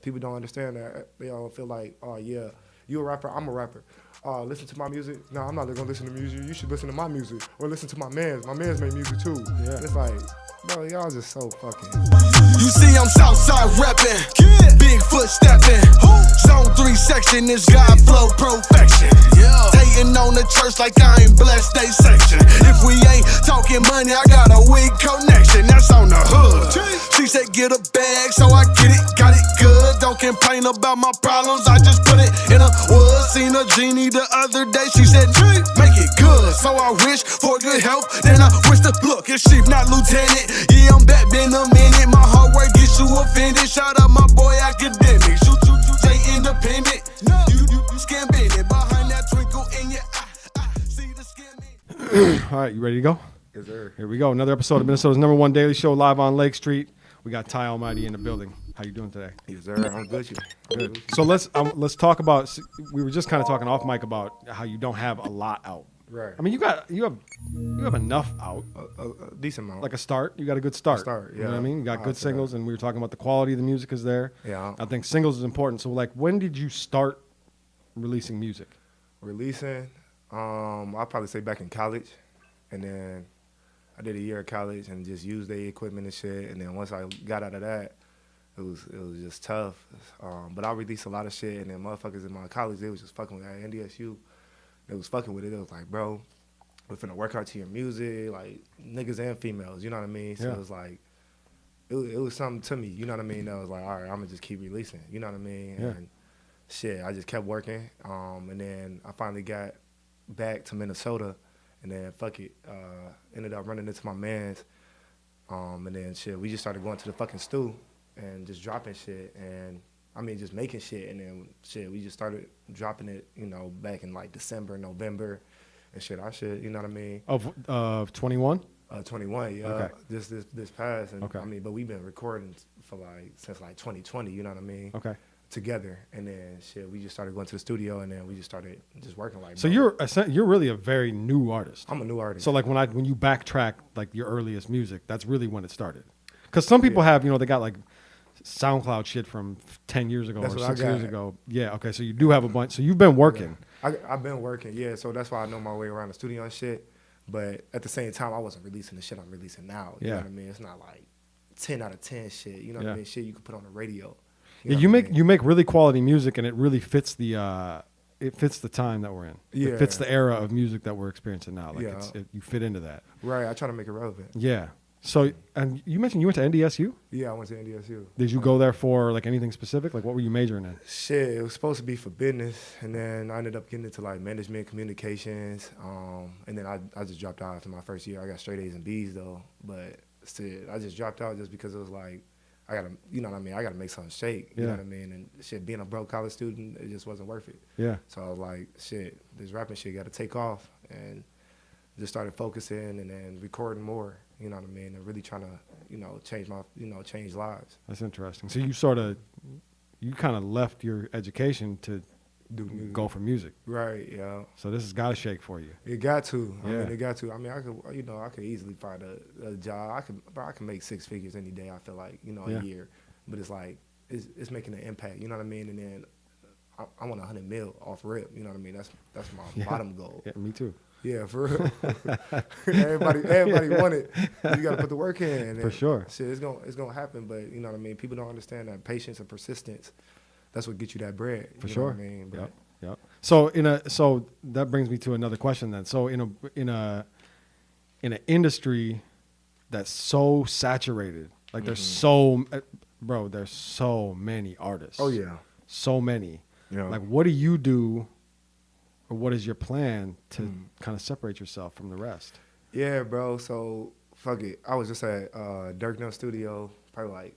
People don't understand that. They all feel like, oh yeah, you a rapper, I'm a rapper. Listen to my music. No, I'm not gonna listen to music. You should listen to my music or listen to my man's. My man's make music too. Yeah. It's like, bro, y'all just so fucking. You see, I'm Southside reppin', Bigfoot steppin'. Zone 3 section is God flow perfection. Hating on the church like I ain't blessed they section. If we ain't talking money, I got a weak connection. That's on the hood. She said get a bag, so I get it, got it good. Don't complain about my problems, I just put it in a wood. Seen a genie the other day, she said make it good. So I wish for good health, then I wish to look. It's chief, not lieutenant. Yeah, I'm back, been a minute. My hard work gets you offended. Shout out my boy academic. Shoot, stay independent. You scan bending behind that twinkle in your eye. I see the skin. All right, you ready to go? Yes, sir. Here we go. Another episode of Minnesota's #1 daily show live on Lake Street. We got Ty Almighty in the building. How you doing today? Yes, sir. I'm good. Good. So let's talk about. We were just kind of talking off mic about how you don't have a lot out. Right. I mean, you have enough out, A decent amount. like a start. You got a good start. Start, You know what I yeah. mean? You got I'll good say that. singles, and we were talking about the quality of the music is there. Yeah. I think singles is important. So, like, when did you start releasing music? Releasing, I'll probably say back in college, and then I did a year of college and just used the equipment and shit. And then once I got out of that, it was just tough. But I released a lot of shit, and then motherfuckers in my college, they was just fucking with that NDSU. They was fucking with it. It was like, bro, we're finna work hard to your music, like niggas and females. You know what I mean? So Yeah. it was like, it was something to me. You know what I mean? That was like, all right, I'm gonna just keep releasing. You know what I mean? Yeah. And shit, I just kept working. And then I finally got back to Minnesota, and then fuck it, ended up running into my mans. And then shit, we just started going to the fucking stew and just dropping shit, and I mean just making shit, and then shit, we just started dropping it, you know, back in like December, November, and shit. Our shit, you know what I mean? Of 21? 21, yeah. Okay. This past, and Okay. I mean, but we've been recording for like since like 2020, you know what I mean? Okay. Together, and then shit, we just started going to the studio, and then we just started just working like. So bro, you're really a very new artist. I'm a new artist. So like when you backtrack like your earliest music, that's really when it started. Because some people have, they got like SoundCloud shit from 10 years ago That's or what I 6 years got. ago. Yeah, okay, so you do have a bunch. So you've been working. I've been working, yeah. So that's why I know my way around the studio and shit. But at the same time, I wasn't releasing the shit I'm releasing now. You know Yeah. what I mean? It's not like 10 out of 10 shit. You know what Yeah. I mean? Shit you could put on the radio. Yeah, know you what I make mean? you make really quality music, and it really fits the time that we're in. Yeah. It fits the era of music that we're experiencing now. Like Yeah. you fit into that. Right. I try to make it relevant. Yeah. So and you mentioned you went to NDSU. Yeah, I went to NDSU. Did you go there for like anything specific? Like what were you majoring in? Shit, it was supposed to be for business, and then I ended up getting into like management, communications, and then I just dropped out after my first year. I got straight A's and B's though, but still, I just dropped out just because it was like, I gotta, you know what I mean? I gotta make something shake, you Yeah. know what I mean? And shit, being a broke college student, it just wasn't worth it. Yeah. So I was like, shit, this rapping shit got to take off, and just started focusing and then recording more, you know what I mean? And really trying to, change lives. That's interesting. So you kind of left your education to Do music. go for music. Right, yeah. So this has got to shake for you. It got to. I Yeah. mean, it got to. I mean, I could easily find a job. I can make 6 figures any day. I feel like, Yeah. a year. But it's like, it's making an impact. You know what I mean? And then I want 100 mil off rip. You know what I mean? That's my Yeah. bottom goal. Yeah, me too. Yeah, for real. everybody want it. You got to put the work in. And For sure. Shit, it's gonna happen. But you know what I mean? People don't understand that patience and persistence. That's what gets you that bread. For you sure. Know what I mean? But Yep. So that brings me to another question then. So in an industry that's so saturated, like there's there's so many artists. Oh yeah. So many. Yeah. Like what do you do, or what is your plan to kind of separate yourself from the rest? Yeah, bro. So fuck it. I was just at Dirk Nunn Studio probably like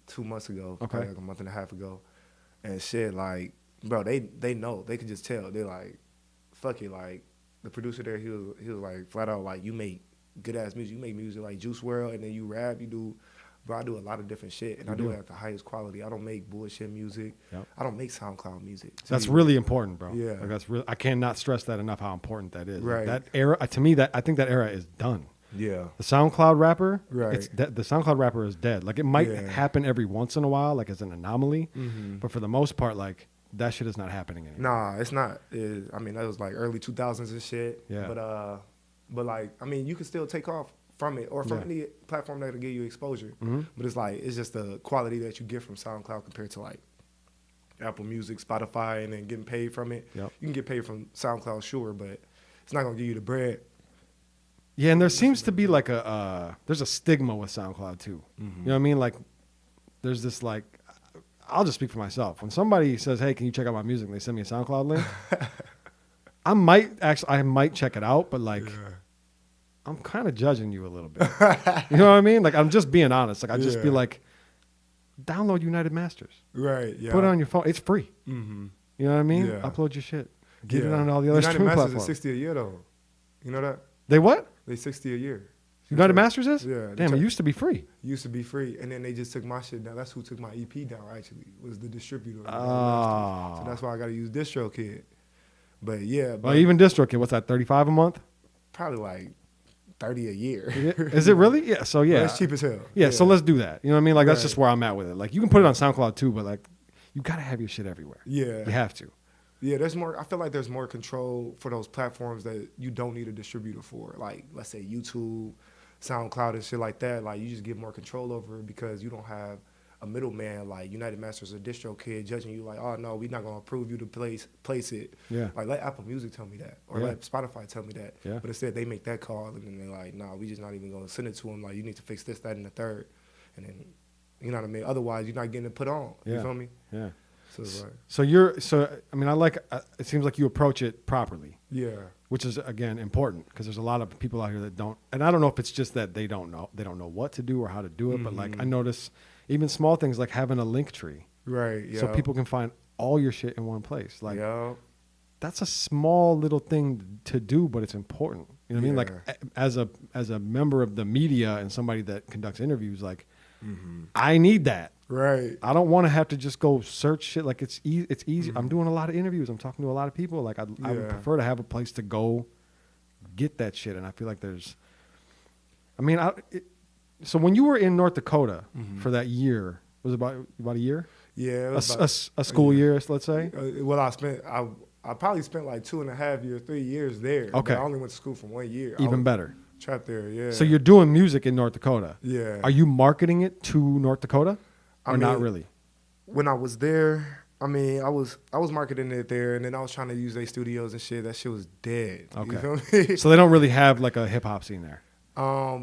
2 months ago, Okay. probably like a month and a half ago, and shit. Like, bro, they know. They could just tell. They're like, fuck it. Like the producer there, he was like flat out like, you make good ass music. You make music like Juice WRLD, and then you rap. You do. Bro, I do a lot of different shit, and I do it at the highest quality. I don't make bullshit music. Yep. I don't make SoundCloud music. That's really important, bro. Yeah. Like that's really. I cannot stress that enough. How important that is. Like Right. that era, to me, I think that era is done. Yeah. The SoundCloud rapper, Right. it's the SoundCloud rapper is dead. Like it might Yeah. happen every once in a while, like as an anomaly, Mm-hmm. but for the most part, like that shit is not happening anymore. Nah, it's not. I mean, that was like early 2000s and shit. Yeah. But like, I mean, you can still take off from it or from Yeah. any platform that'll give you exposure. Mhm. But it's like, it's just the quality that you get from SoundCloud compared to like Apple Music, Spotify, and then getting paid from it. Yep. You can get paid from SoundCloud, sure, but it's not gonna give you the bread. Yeah, and there seems to be like there's a stigma with SoundCloud too. You know what I mean? Like there's this like, I'll just speak for myself. When somebody says, "Hey, can you check out my music?" and they send me a SoundCloud link, I might check it out, but like I'm kind of judging you a little bit. You know what I mean? Like I'm just being honest. Like I just be Yeah. like, download United Masters, Right. Yeah. put it on your phone. It's free. Mm-hmm. You know what I mean? Yeah. Upload your shit. Get it on all the other United streaming Masters platforms. is 60 a year though. You know that? They what? They 60 a year. United Masters is? Yeah, they Damn, it check- used to be free. Used to be free, and then they just took my shit down. That's who took my EP down. Actually, was the distributor. Oh. So that's why I got to use DistroKid. But yeah, Well, even DistroKid, what's that? $35 a month? probably like 30 a year. Is it really? Yeah. So yeah, But it's cheap as hell. Yeah, so let's do that. You know what I mean? Like that's Right. just where I'm at with it. Like you can put it on SoundCloud too, but like you gotta have your shit everywhere. Yeah, You have to. yeah. There's more. I feel like there's more control for those platforms that you don't need a distributor for. Like let's say YouTube, SoundCloud, and shit like that. Like you just get more control over it because you don't have a middleman like United Masters or DistroKid judging you like, oh no, we're not gonna approve you to place it. Yeah. Like let Apple Music tell me that, or Yeah. let Spotify tell me that. Yeah. But instead they make that call and then they're like, nah, we just not even gonna send it to them. Like you need to fix this, that, and the third, and then you know what I mean. Otherwise you're not getting it put on. Yeah. You feel me? Yeah. So it's like, So I mean, I like. It seems like you approach it properly, yeah, which is again important because there's a lot of people out here that don't. And I don't know if it's just that they don't know what to do or how to do it, but like I notice even small things like having a link tree, right. Yeah. so people can find all your shit in one place. Like yeah. that's a small little thing to do, but it's important. You know what I mean? Like as a member of the media and somebody that conducts interviews, like I need that. Right. I don't want to have to just go search shit. Like it's easy. I'm doing a lot of interviews. I'm talking to a lot of people. Like I would Yeah. prefer to have a place to go get that shit. And I feel like there's, I mean, so when you were in North Dakota for that year, was it about a year? Yeah. It was A school year, let's say. Well, I probably spent like 2.5 years, 3 years there. Okay. But I only went to school for 1 year. I Even was better. Trapped there. Yeah. So you're doing music in North Dakota. Yeah. Are you marketing it to North Dakota or I not mean, really? When I was there, I mean, I was marketing it there, and then I was trying to use their studios and shit. That shit was dead. Okay. You feel me? So they don't really have like a hip hop scene there.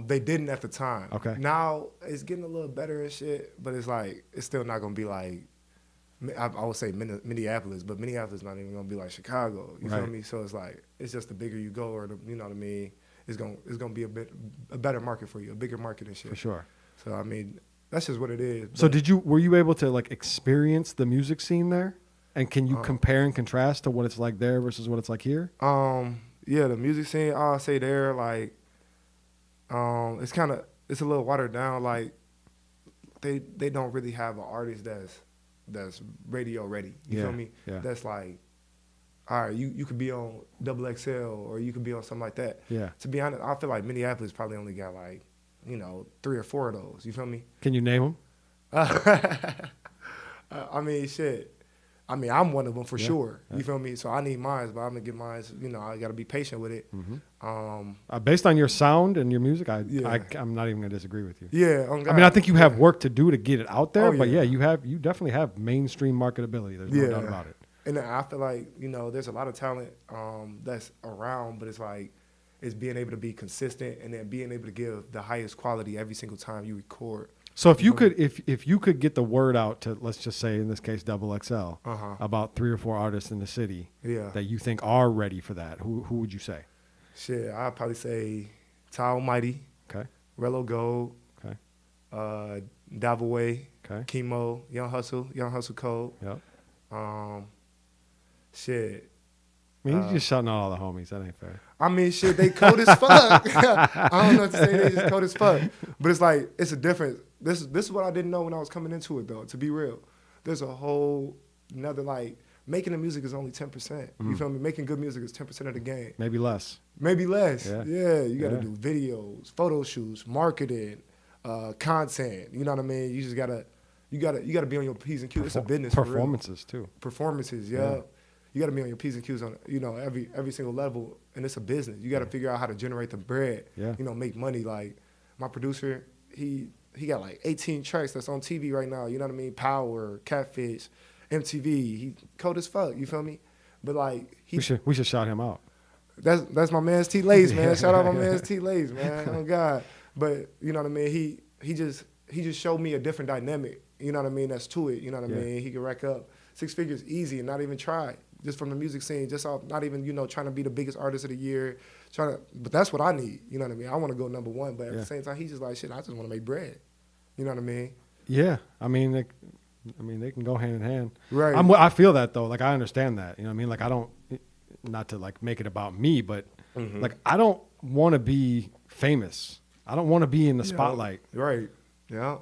They didn't at the time. Okay. Now it's getting a little better and shit, but it's like it's still not gonna be like I would say Minneapolis, but Minneapolis not even gonna be like Chicago. You feel Right. me? So it's like it's just the bigger you go, or you know what I mean. It's gonna be a better market for you, a bigger market and shit. For sure. So I mean, that's just what it is. So but- were you able to like experience the music scene there? And can you compare and contrast to what it's like there versus what it's like here? Yeah, the music scene, I'll say there, like, it's a little watered down. Like, they don't really have an artist that's radio ready. You Yeah, feel me? yeah. That's like, all right, you could be on XXL or you could be on something like that. Yeah. To be honest, I feel like Minneapolis probably only got like, 3 or 4 of those. You feel me? Can you name them? I mean, shit. I mean, I'm one of them for Yeah, sure. yeah. You feel me? So I need mine, but I'm gonna get mine. I gotta be patient with it. Based on your sound and your music, Yeah. I'm not even gonna disagree with you. Yeah. On I mean, I think you have work to do to get it out there, Oh, but yeah. yeah, you definitely have mainstream marketability. There's no Yeah. doubt about it. And I feel like there's a lot of talent that's around, but it's like it's being able to be consistent and then being able to give the highest quality every single time you record. So if you could, if you could get the word out to, let's just say in this case, XXL, about 3 or 4 artists in the city Yeah. that you think are ready for that, who would you say? Shit, I'd probably say Ty Almighty, Okay. Rello Gold, Okay. Davaway, Okay. Chemo, Young Hustle Code. Yep. Shit. I mean, you're just shouting out all the homies. That ain't fair. I mean, shit, they cold as fuck. I don't know what to say. They just cold as fuck. But it's like, it's a difference. This is what I didn't know when I was coming into it, though, to be real. There's a whole another, like, making the music is only 10%. You feel me? Making good music is 10% of the game. Maybe less. Maybe less. Yeah. Yeah, you got to Yeah. do videos, photo shoots, marketing, content. You know what I mean? You just gotta be on your P's and Q's. It's a business. For real. Performances too. Performances, yeah. Yeah. You got to be on your P's and Q's on every single level, and it's a business. You got to figure out how to generate the bread. Yeah. Make money. Like my producer, he got like 18 tracks that's on TV right now. You know what I mean? Power, Catfish, MTV. He cold as fuck. You feel me? But like We should shout him out. that's my man's T Lace, man. Shout out my man's T Lace, man. Oh God. But you know what I mean? He just showed me a different dynamic. You know what I mean? That's to it. You know what I Yeah. mean? He can rack up 6 figures easy and not even try. Just from the music scene, just off not even, trying to be the biggest artist of the year. But that's what I need. You know what I mean? I want to go number one, but at Yeah. the same time, he's just like, shit, I just want to make bread. You know what I mean? Yeah, I mean, they can go hand in hand. Right. I feel that though. Like I understand that. You know what I mean? Like I don't, not to like make it about me, but like I don't want to be famous. I don't want to be in the spotlight. Right. Yeah.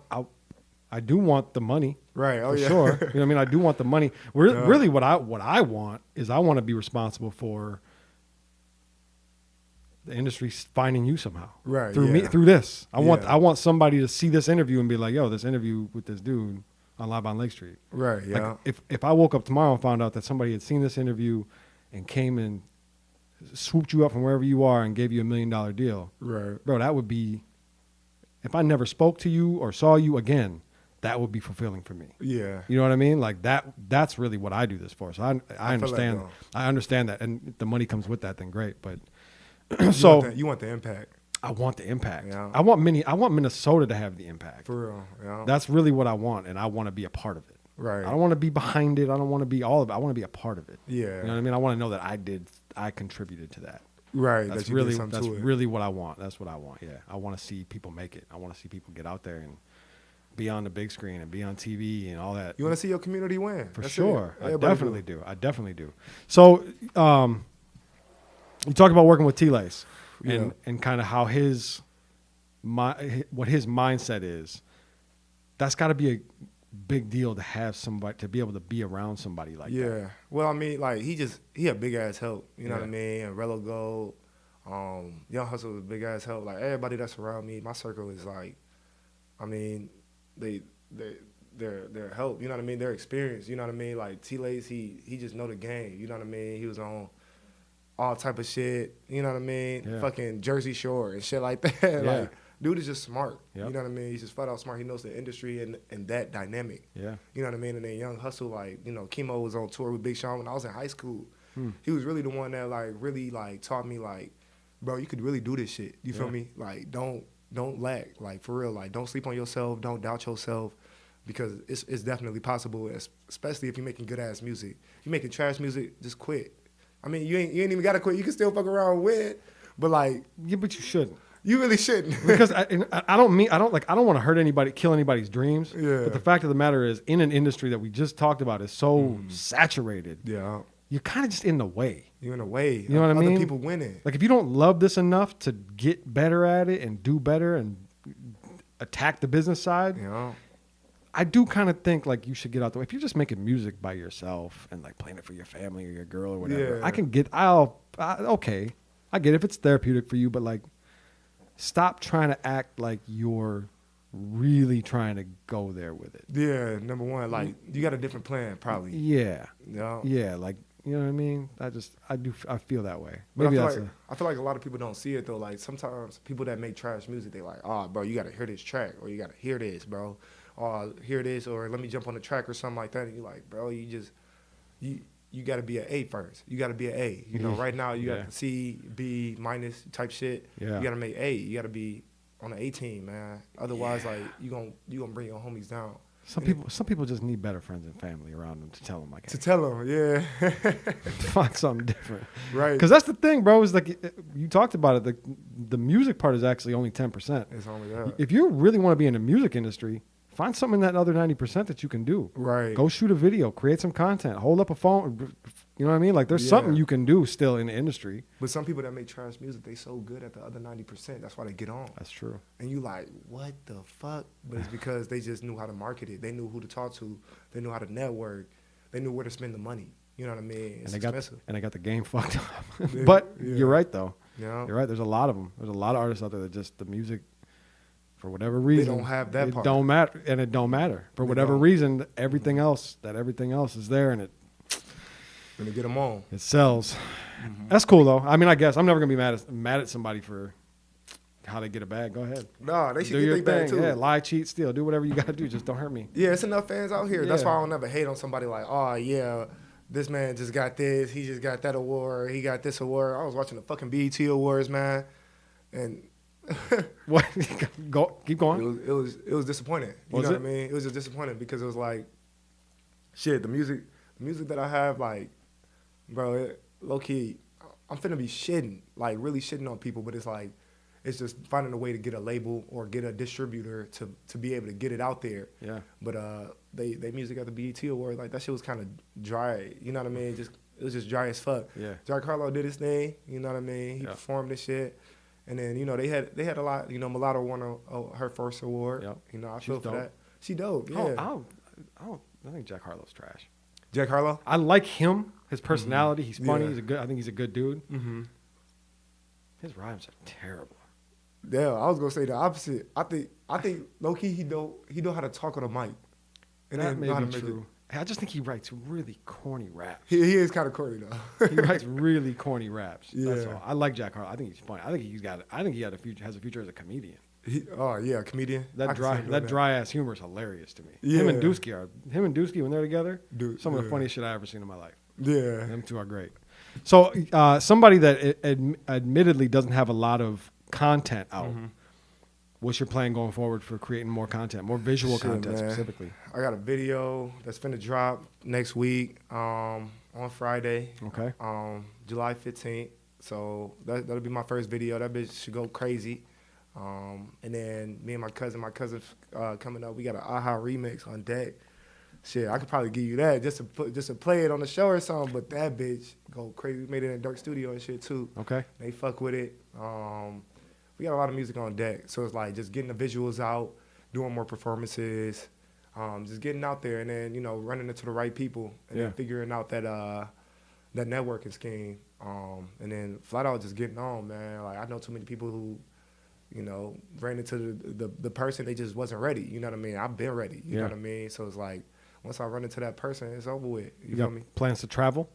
I do want the money. Right. Oh For yeah. sure. You know what I mean? I do want the money. Yeah. Really, what I want is I want to be responsible for the industry finding you somehow. Right, Through me, yeah. through this. I Yeah. want somebody to see this interview and be like, yo, this interview with this dude on Live on Lake Street. Right. Yeah. Like if I woke up tomorrow and found out that somebody had seen this interview and came and swooped you up from wherever you are and gave you $1 million deal, right. bro, that would be, if I never spoke to you or saw you again, that would be fulfilling for me. Yeah. You know what I mean? Like that's really what I do this for. So I feel like understand. though. I understand that. And if the money comes with that, then great. But You want the impact. I want the impact. Yeah. I want Minnesota to have the impact. For real. Yeah. That's really what I want. And I want to be a part of it. right. I don't want to be behind it. I don't want to be all of it. I want to be a part of it. Yeah. You know what I mean? I want to know that I contributed to that. Right. That's that you did really something to it. really what I want. That's what I want. Yeah. I want to see people make it. I want to see people get out there and be on the big screen and be on TV and all that. You want to see your community win. For That's sure. it. I Everybody definitely do. do. I definitely do. So, you talked about working with T-Lace Yeah. and kind of how what his mindset is. That's got to be a big deal to have somebody, to be able to be around somebody like that. Yeah. Well, I mean, like he a big ass help. You know Yeah. what I mean? And Rello Gold, Young Hustle was a big ass help. Like everybody that's around me, my circle is like, I mean, they're help. You know what I mean? Their experience. You know what I mean? Like T-Lace, he just know the game. You know what I mean? He was on all type of shit. You know what I mean? Yeah. Fucking Jersey Shore and shit like that. Yeah. Like dude is just smart. Yep. You know what I mean? He's just flat out smart. He knows the industry and that dynamic. Yeah. You know what I mean? And then Young Hustle, like, Chemo was on tour with Big Sean when I was in high school. He was really the one that really taught me like, bro, you could really do this shit. You feel Yeah. me? Like don't lack. Like for real. Like don't sleep on yourself. Don't doubt yourself. Because it's definitely possible, especially if you're making good ass music. If you're making trash music, just quit. I mean, you ain't even gotta quit. You can still fuck around with, but like Yeah, but you shouldn't. you really shouldn't. Because I don't want to hurt anybody, kill anybody's dreams. Yeah. But the fact of the matter is, in an industry that we just talked about is so saturated, yeah, you're kind of just in the way. you're in a way. You know what I mean? Other people winning. Like if you don't love this enough to get better at it and do better and attack the business side, You know? I do kind of think like you should get out the way. If you're just making music by yourself and like playing it for your family or your girl or whatever, Yeah. okay, I get it if it's therapeutic for you, but like stop trying to act like you're really trying to go there with it. Yeah, number one, like you got a different plan, probably. Yeah. You know? Yeah, like you know what I mean? I feel that way. But Maybe I that's feel, I feel like a lot of people don't see it though. Like sometimes people that make trash music, they like, oh, bro, you got to hear this track, or you got to hear this, bro, or hear this, or let me jump on the track or something like that. And you're like, bro, you got to be an A first. You got to be an A. You know, right now you Yeah. got C, B minus type shit. Yeah. You got to make A. You got to be on the A team, man. Otherwise, like you gonna bring your homies down. some people just need better friends and family around them to tell them like, To hey, tell them, yeah, find something different. right. Because that's the thing, bro. Is like you talked about it. The music part is actually only 10%. It's only that. If you really want to be in the music industry, find something in that other 90% that you can do. Right. Go shoot a video, create some content, hold up a phone. You know what I mean? Like there's Yeah. something you can do still in the industry. But some people that make trash music, they so good at the other 90%. That's why they get on. That's true. And you like, what the fuck? But it's because they just knew how to market it. They knew who to talk to. They knew how to network. They knew where to spend the money. You know what I mean? It's And they expensive. got the game fucked up. Yeah, But yeah. you're right though. You know? You're right. There's a lot of them. There's a lot of artists out there that just the music, for whatever reason, don't have that it part. don't matter, and it don't matter for They whatever don't. reason. Everything else is there, and When they get them on. it sells. Mm-hmm. That's cool though. I mean, I guess I'm never gonna be mad at somebody for how they get a bag. Go ahead, Nah, they should do get your their bag thing. too. Yeah, lie, cheat, steal, do whatever you gotta do. Just don't hurt me. Yeah, it's enough fans out here. That's Yeah. why I don't ever hate on somebody like, oh yeah, this man just got this, he just got that award, he got this award. I was watching the fucking BET Awards, man, and What? Go, keep going. it was disappointing. You Was know it? what I mean? It was just disappointing because it was like, shit, the music that I have, like, bro, low key, I'm finna be shitting, like really shitting on people, but it's like, it's just finding a way to get a label or get a distributor to be able to get it out there. Yeah. But they music at the BET Awards, like that shit was kind of dry. You know what I mean? It was just dry as fuck. Yeah. Giancarlo did his thing. You know what I mean? He Yeah. performed this shit. And then, you know, they had a lot. You know, Mulatto won her first award. Yep. You know, I She's feel for dope. that. She dope. Yeah. Oh, I think Jack Harlow's trash. Jack Harlow. I like him, his personality. He's funny. Yeah. I think he's a good dude. Mm-hmm. His rhymes are terrible. Yeah, I was gonna say the opposite. I think low key he know how to talk on a mic. And That then may know how be to make it- true. I just think he writes really corny raps. He is kind of corny though. He writes really corny raps. That's Yeah. all. I like Jack Harlow. I think he's funny. I think he has a future as a comedian. Oh yeah, comedian. I That can see him doing dry ass humor is hilarious to me. Yeah. Him and Dusky when they're together, Dude, some of the yeah. funniest shit I ever seen in my life. Yeah. Them two are great. So somebody that admittedly doesn't have a lot of content out. Mm-hmm. What's your plan going forward for creating more content, more visual Shit, content man. specifically? I got a video that's finna drop next week on Friday, Okay. July 15th. So that'll be my first video. That bitch should go crazy. And then me and my cousin coming up. We got an AHA remix on deck. Shit, I could probably give you that just to play it on the show or something. But that bitch go crazy. We made it in Dark Studio and shit too. Okay. They fuck with it. We got a lot of music on deck, so it's like just getting the visuals out, doing more performances, just getting out there, and then running into the right people, and Yeah. then figuring out that networking scheme, and then flat out just getting on, man. Like I know too many people who, ran into the person, they just wasn't ready. You know what I mean? I've been ready. You know Yeah. what I mean? So it's like once I run into that person, it's over with. You You feel got me? plans to travel?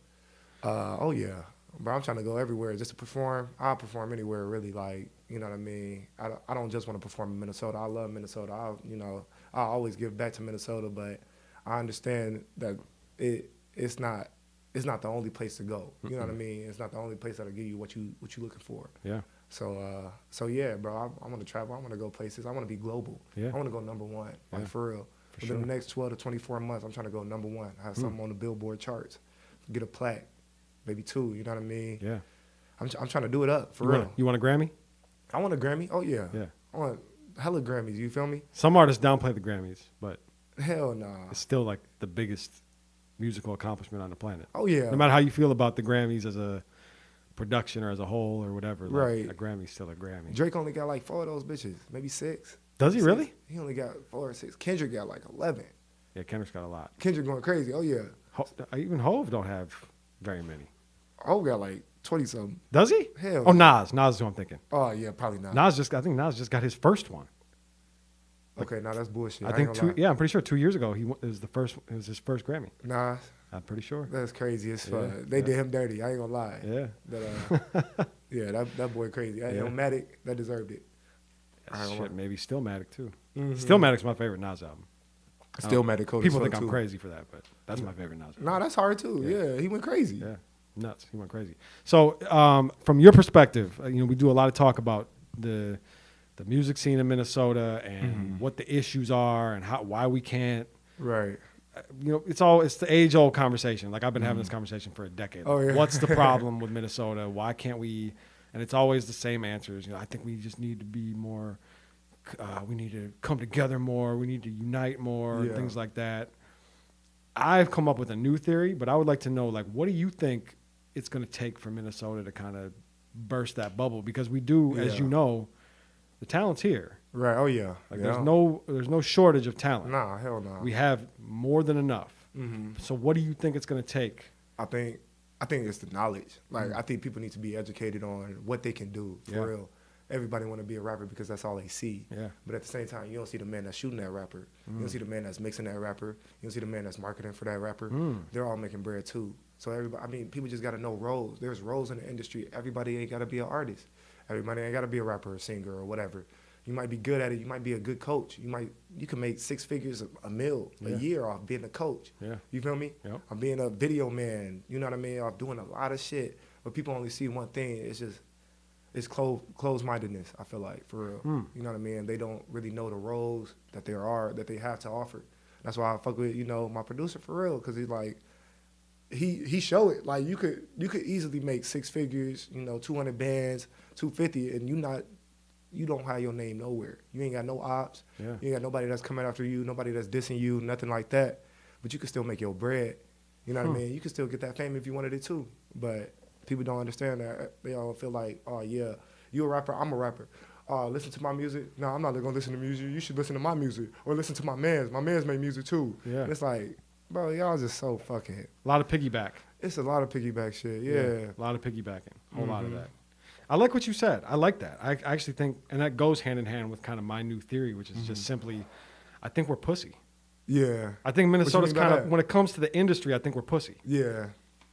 Oh yeah, but I'm trying to go everywhere just to perform. I'll perform anywhere really. Like you know what I mean. I don't just want to perform in Minnesota. I love Minnesota. I always give back to Minnesota, but I understand that it's not the only place to go. You know what I mean. It's not the only place that'll give you what you looking for. Yeah. So yeah, bro. I want to travel. I want to go places. I want to be global. Yeah. I want to go number one. Like Yeah. for real. For Within sure. the next 12 to 24 months, I'm trying to go number one. Have something on the Billboard charts. Get a plaque. Maybe two, you know what I mean? Yeah. I'm trying to do it up, for real. You want a Grammy? I want a Grammy. Oh, yeah. Yeah. I want hella Grammys, you feel me? Some artists downplay the Grammys, but Hell nah. it's still like the biggest musical accomplishment on the planet. Oh, yeah. No matter how you feel about the Grammys as a production or as a whole or whatever, like, Right. a Grammy's still a Grammy. Drake only got like 4 of those bitches, maybe 6. Does he really? He only got 4 or 6. Kendrick got like 11. Yeah, Kendrick's got a lot. Kendrick going crazy. Oh, yeah. Even Hove don't have very many. Oh, got like 20-something. Does he? Hell Oh, no. Nas is who I'm thinking. Oh, yeah, probably not. I think Nas just got his first one. Okay, now that's bullshit. I ain't think gonna lie. I'm pretty sure 2 years ago it was his first Grammy. Nah, I'm pretty sure. that's crazy as fuck. Yeah, They yeah. did him dirty. I ain't gonna lie. Yeah. But, yeah, that boy crazy. Yeah. Illmatic, that deserved it. I don't Shit, want- maybe Stillmatic too. Mhm. Stillmatic's my favorite Nas album. Stillmatic cold as People fuck, think I'm too. crazy for that, but that's my favorite Nas album. Nah, that's hard too. Yeah. Yeah, he went crazy. Yeah, nuts. He went crazy. So, from your perspective, we do a lot of talk about the music scene in Minnesota and Mm-hmm. what the issues are and why we can't. Right. It's the age old conversation. Like I've been having this conversation for a decade. Oh, yeah. What's the problem with Minnesota? Why can't we? And it's always the same answers. I think we just need to be more. We need to come together more. We need to unite more. Yeah. Things like that. I've come up with a new theory, but I would like to know, like, what do you think it's going to take for Minnesota to kind of burst that bubble? Because we do, as Yeah. you know, the talent's here. Right. Oh yeah. Like yeah. there's no shortage of talent. Nah, hell no. We have more than enough. Mm-hmm. So what do you think it's going to take I think it's the knowledge. Like I think people need to be educated on what they can do for real. Everybody want to be a rapper because that's all they see. Yeah. But at the same time, you don't see the man that's shooting that rapper. You don't see the man that's mixing that rapper. You don't see the man that's marketing for that rapper. They're all making bread too. So everybody, I mean, people just got to know roles. There's roles in the industry. Everybody ain't got to be an artist. Everybody ain't got to be a rapper or singer or whatever. You might be good at it. You might be a good coach. You can make 6 figures a year off being a coach. Yeah. You feel me? Yep. I'm being a video man. You know what I mean? I'm doing a lot of shit, but people only see one thing. It's closed-mindedness. I feel like, for real. You know what I mean? They don't really know the roles that they have to offer. That's why I fuck with my producer for real, because he's like, he show it. Like you could easily make 6 figures, 200 bands, 250, and you don't have your name nowhere. You ain't got no ops. Yeah. You ain't got nobody that's coming after you, nobody that's dissing you, nothing like that. But you can still make your bread. You know what I mean? You can still get that fame if you wanted it too. But people don't understand that. They all feel like, oh yeah, you a rapper, I'm a rapper. Listen to my music. No, I'm not gonna listen to music. You should listen to my music or listen to my man's. My man's make music too. Yeah. And it's like, bro, y'all just so fucking. A lot of piggyback. It's a lot of piggyback shit. Yeah. A lot of piggybacking. A whole lot of that. I like what you said. I like that. I actually think, and that goes hand in hand with kind of my new theory, which is just simply, I think we're pussy. Yeah. I think Minnesota's mean by kind of, that? when it comes to the industry, I think we're pussy. Yeah.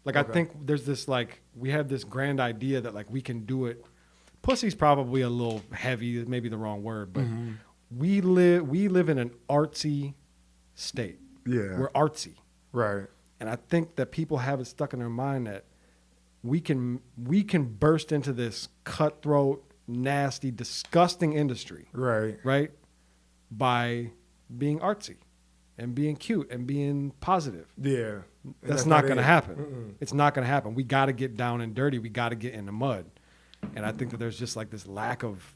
Like, I Okay. think there's this, like, we have this grand idea that, like, we can do it. Pussy's probably a little heavy, maybe the wrong word, but we live in an artsy state. Yeah. We're artsy. Right. And I think that people have it stuck in their mind that we can burst into this cutthroat, nasty, disgusting industry, Right. right? By being artsy and being cute and being positive. Yeah. And That's not going to it. happen. It's not going to happen. We got to get down and dirty. We got to get in the mud. And I think that there's just like this lack of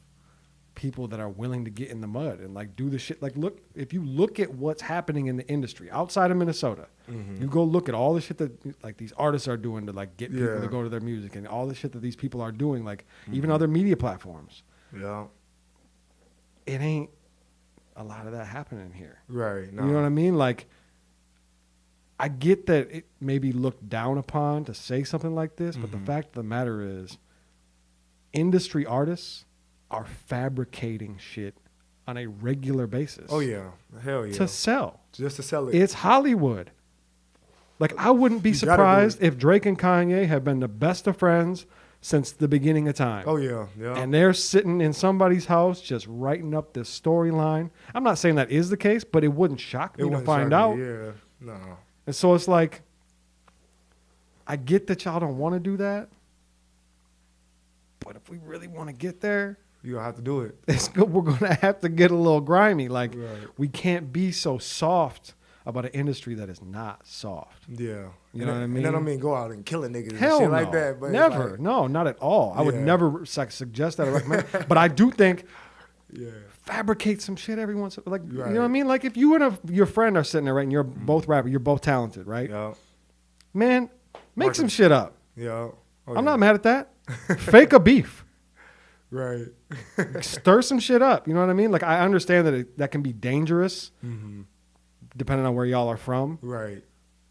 people that are willing to get in the mud and like do the shit. Like, look, if you look at what's happening in the industry outside of Minnesota, you go look at all the shit that like these artists are doing to like get people Yeah. to go to their music and all the shit that these people are doing, like even other media platforms. Yeah. It ain't a lot of that happening here. Right. No. You know what I mean? Like, I get that it may be looked down upon to say something like this, but the fact of the matter is, industry artists are fabricating shit on a regular basis. Oh yeah. Hell yeah. To sell. Just to sell it. It's Hollywood. Like, I wouldn't be You gotta do surprised it. if Drake and Kanye have been the best of friends since the beginning of time. Oh yeah. Yeah. And they're sitting in somebody's house just writing up this storyline. I'm not saying that is the case, but it wouldn't shock me to wouldn't find shock out. me. Yeah. No. And so it's like, I get that y'all don't want to do that, but if we really want to get there, You gonna have to do it. it's good. We're going to have to get a little grimy. Like, Right. we can't be so soft about an industry that is not soft. Yeah. You know what I And then mean? go out and killing niggas Hell and shit no. like that. But it's Never. like- No, not at all. I would Yeah. never suggest that or recommend. But I do think yeah. fabricate some shit every once. Like, you Right. know what I mean? Like, if you and your friend are sitting there, right, and you're both rappers, you're both talented, right? Yeah. Man, make Market. some shit up. Yeah. Oh, I'm yeah. not mad at that. Fake a beef. Right. Stir some shit up. You know what I mean? Like, I understand that that can be dangerous, depending on where y'all are from. Right.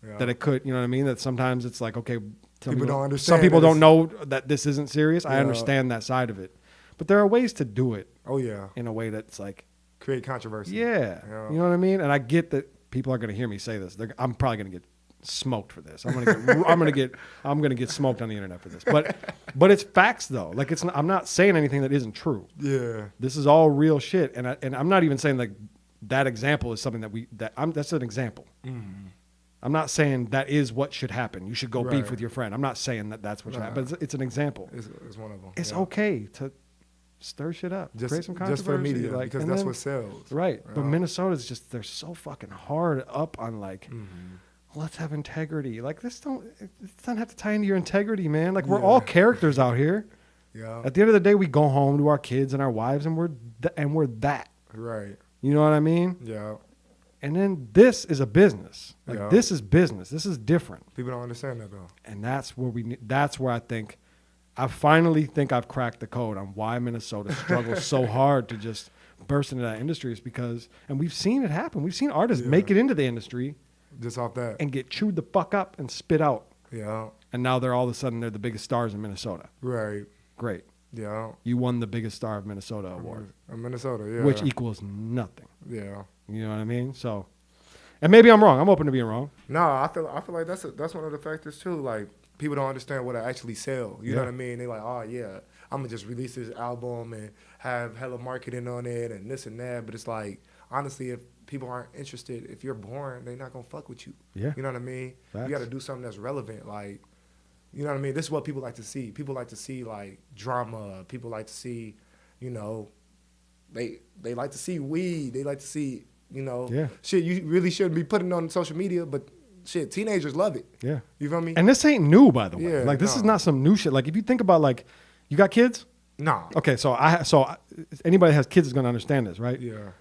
Yeah. That it could, you know what I mean? That sometimes it's like, okay, some People don't Some understand people that don't it's- know that this isn't serious. I Yeah. understand that side of it, but there are ways to do it Oh yeah. in a way that's like, Create controversy. yeah, Yeah. you know what I mean? And I get that people are going to hear me say this. I'm probably going to get smoked for this. I'm going to get smoked on the internet for this. But it's facts though. Like, it's not, I'm not saying anything that isn't true. Yeah. This is all real shit, and I'm not even saying like that example is something that's an example. I'm not saying that is what should happen. You should go beef Right. with your friend. I'm not saying that that's what should Nah. happen. It's an example. It's one of them. It's yeah. okay to stir shit up, create some controversy. Just for the media, like, because and that's then- what sells. Right, but Yeah. Minnesota's just they're so fucking hard up on like, Mm-hmm. let's have integrity. Like, it doesn't have to tie into your integrity, man. Like, we're Yeah. all characters out here. Yeah. At the end of the day, we go home to our kids and our wives, and we're that. Right. You know what I mean? Yeah. And then this is a business. Like, Yeah. this is business. This is different. People don't understand that though. And that's where I think I finally think I've cracked the code on why Minnesota struggles so hard to just burst into that industry, is because, and we've seen it happen. We've seen artists Yeah. make it into the industry Just off that. and get chewed the fuck up and spit out Yeah. and now they're all of a sudden they're the biggest stars in Minnesota. Right. Great. Yeah. You won the biggest star of Minnesota award, Minnesota. Yeah. which equals nothing. Yeah. You know what I mean? So, and maybe I'm wrong. I'm open to being wrong. No, I feel like that's one of the factors too. Like people don't understand what I actually sell. You know Yeah. what I mean? They like, oh yeah, I'm gonna just release this album and have hella marketing on it and this and that. But it's like honestly, if people aren't interested, if you're boring, they're not gonna fuck with you. Yeah. You know what I mean? Facts. You got to do something that's relevant. Like, you know what I mean? This is what people like to see. People like to see like drama. People like to see, you know, they like to see weed. They like to see, you know, Yeah. shit you really shouldn't be putting on social media, but shit, teenagers love it. Yeah. You feel me? And this ain't new, by the way. Yeah, Like this is no. not some new shit. Like if you think about like, you got kids? Nah. Okay, so anybody that has kids is gonna understand this, right? Yeah.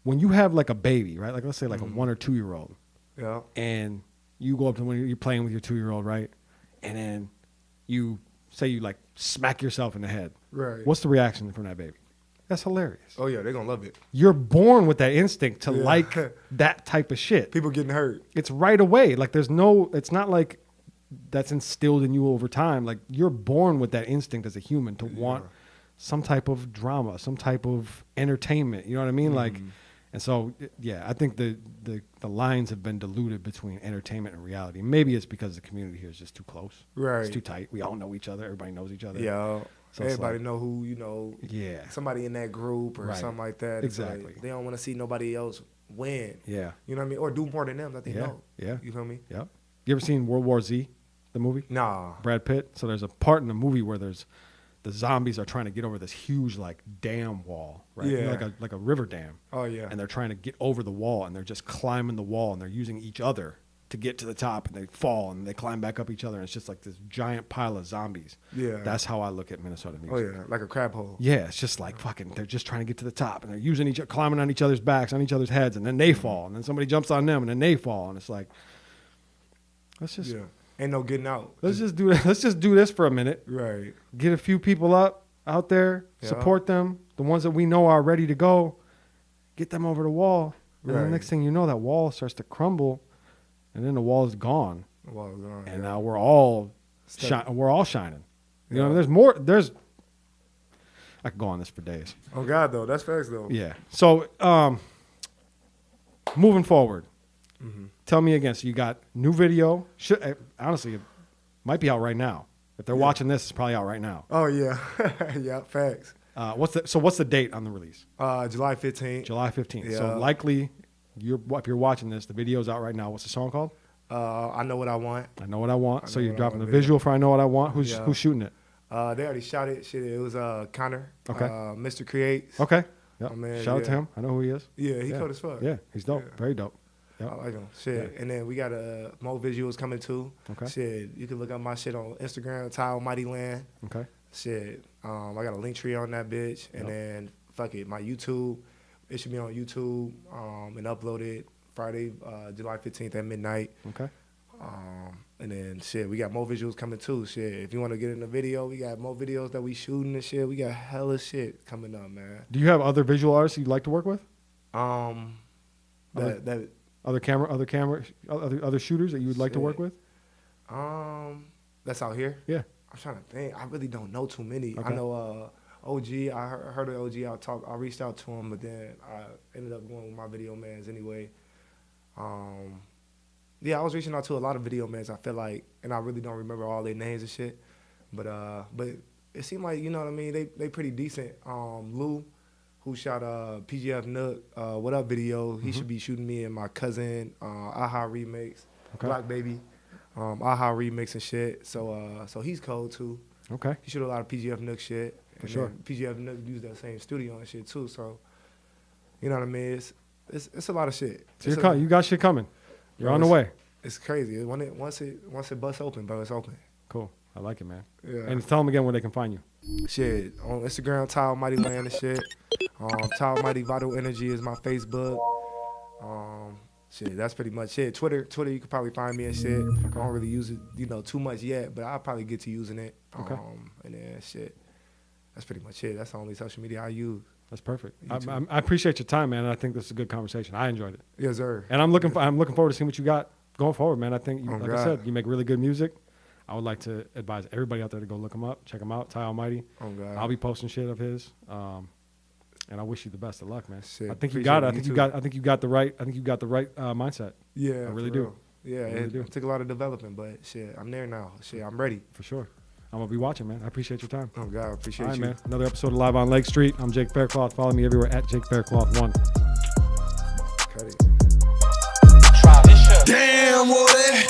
When you have like a baby, right? Like let's say like Mm-hmm. a 1 or 2 year old, Yeah. and you go up to when you're playing with your 2 year old, right? And then you say you like smack yourself in the head. Right. What's the reaction from that baby? That's hilarious. Oh yeah, they're gonna love it. You're born with that instinct to Yeah. like that type of shit. People getting hurt. It's right away. Like it's not like that's instilled in you over time. Like you're born with that instinct as a human to want some type of drama, some type of entertainment. You know what I mean? Like, and so yeah, I think the lines have been diluted between entertainment and reality. Maybe it's because the community here is just too close. Right. It's too tight. We all know each other. Everybody knows each other. Yeah. So it's Everybody like- know who, you know, Yeah. somebody in that group or Right. something like that. It's like, Exactly. they don't want to see nobody else win. Yeah. You know what I mean? Or do more than them that they Yeah. know. Yeah. You feel me? Yep. You ever seen World War Z, the movie? Nah. Brad Pitt. So there's a part in the movie where the zombies are trying to get over this huge like dam wall, right? You know, Yeah. like a river dam. Oh yeah. And they're trying to get over the wall, and they're just climbing the wall, and they're using each other to get to the top, and they fall and they climb back up each other, and it's just like this giant pile of zombies. Yeah. That's how I look at Minnesota music. Oh yeah, like a crab hole. Yeah, it's just like fucking. They're just trying to get to the top, and they're using climbing on each other's backs, on each other's heads, and then they fall, and then somebody jumps on them, and then they fall, and it's like, let's just Yeah. Ain't no getting out. let's just do that. Let's just do this for a minute. Right. Get a few people out there, Yeah. support them. The ones that we know are ready to go, get them over the wall, and the Right. next thing you know, that wall starts to crumble, and then the wall is gone, Well, gone, and yeah. now we're all Step- we're all shining. You know, Yeah. there's more. I could go on this for days. Oh God, though, that's facts though. Yeah. So, moving forward, Mm-hmm. tell me again. So you got new video. Honestly, it might be out right now. If they're watching this, it's probably out right now. Oh yeah, yeah, facts. What's the date on the release? July 15th. July 15th. So Yeah. likely, if you're watching this, the video's out right now. What's the song called? I know what I want. I Know What I Want. So Know you're What I dropping the Want video. visual for I Know What I Want. Who's Yeah. who's shooting it? They already shot it. Shit, it was Connor. Okay. Mr. Creates. Okay. Yep. Oh, man, Shout out to yeah. him. I know who he is. Yeah, he cold as fuck. Yeah, he's dope. Yeah. Very dope. I Yep. like him. Shit. Yeah. And then we got more visuals coming too. Okay. Shit. You can look up my shit on Instagram, Ty Almighty Land. Okay. Shit. I got a link tree on that bitch. And Yep. then fuck it, my YouTube. It should be on YouTube and uploaded Friday, July 15th at midnight. Okay. And then shit, we got more visuals coming too. Shit. If you want to get in the video, we got more videos that we shooting and shit. We got hella shit coming up, man. Do you have other visual artists you'd like to work with? That Other shooters that you would like to work Shit. with? That's out here. Yeah. I'm trying to think. I really don't know too many. I Okay. know OG. I heard of OG. I reached out to him, but then I ended up going with my video mans anyway. Yeah, I was reaching out to a lot of video mans. I feel like, and I really don't remember all their names and shit. But it seemed like, you know what I mean. They pretty decent. Lou, who shot PGF Nook What Up video. He should be shooting me and my cousin Aha Remix, Okay. Black Baby, Aha Remix and shit. So he's cold too. Okay. He shoot a lot of PGF Nook shit. For And sure. then PGF Nook use that same studio and shit too. So you know what I mean. It's a lot of shit. So It's you got shit coming. You're Bro, on the way. It's crazy. Once it busts open, bro, it's open. Cool. I like it, man. Yeah. And tell them again where they can find you. Shit on Instagram, Ty Almighty Land and shit. Ty Almighty Vital Energy is my Facebook. Shit, that's pretty much it. Twitter, you could probably find me and shit. I don't really use it, too much yet, but I'll probably get to using it. Okay. And then shit, that's pretty much it. That's the only social media I use. That's perfect. You too. I appreciate your time, man. And I think this is a good conversation. I enjoyed it, Yes, sir. and I'm looking forward to seeing what you got going forward, man, I think, Oh, like God. I said, you make really good music. I would like to advise everybody out there to go look him up, check him out, Ty Almighty. Oh, God. I'll be posting shit of his, and I wish you the best of luck, man. Shit, I think you appreciate got it. it. I think You you too. got. I think you got the right. I think you got the right mindset Yeah, I really for do. real. Yeah, I really it do. took a lot of development, but shit, I'm there now. Shit, I'm ready. for sure. I'm gonna be watching, man. I appreciate your time. Oh, God, I appreciate All right, you. man. Another episode of Live on Lake Street. I'm Jake Faircloth. Follow me everywhere at Jake Faircloth1. Cut it. Damn, Woody.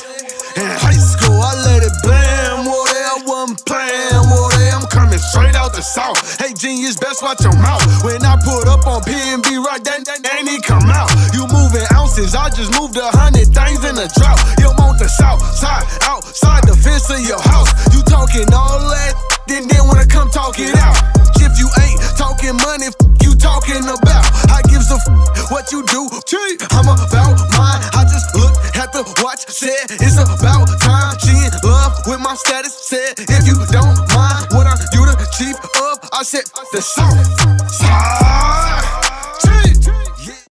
In high school, I let it blam, Woody. I wasn't playing, Woody. I'm coming straight out the south. Hey, genius, best watch your mouth. When I put up on PNB, right, that ain't he come out. You moving ounces, I just moved 100 things in a drought. You want the south side, outside the fence of your house. You talking all that, then wanna come talk it out. If you ain't talking money, you talking about. I gives a what you do. I'm about mine. I just look at the watch, said it's about time. She in love with my status, said if you don't mind, what are you the chief of? I said the South.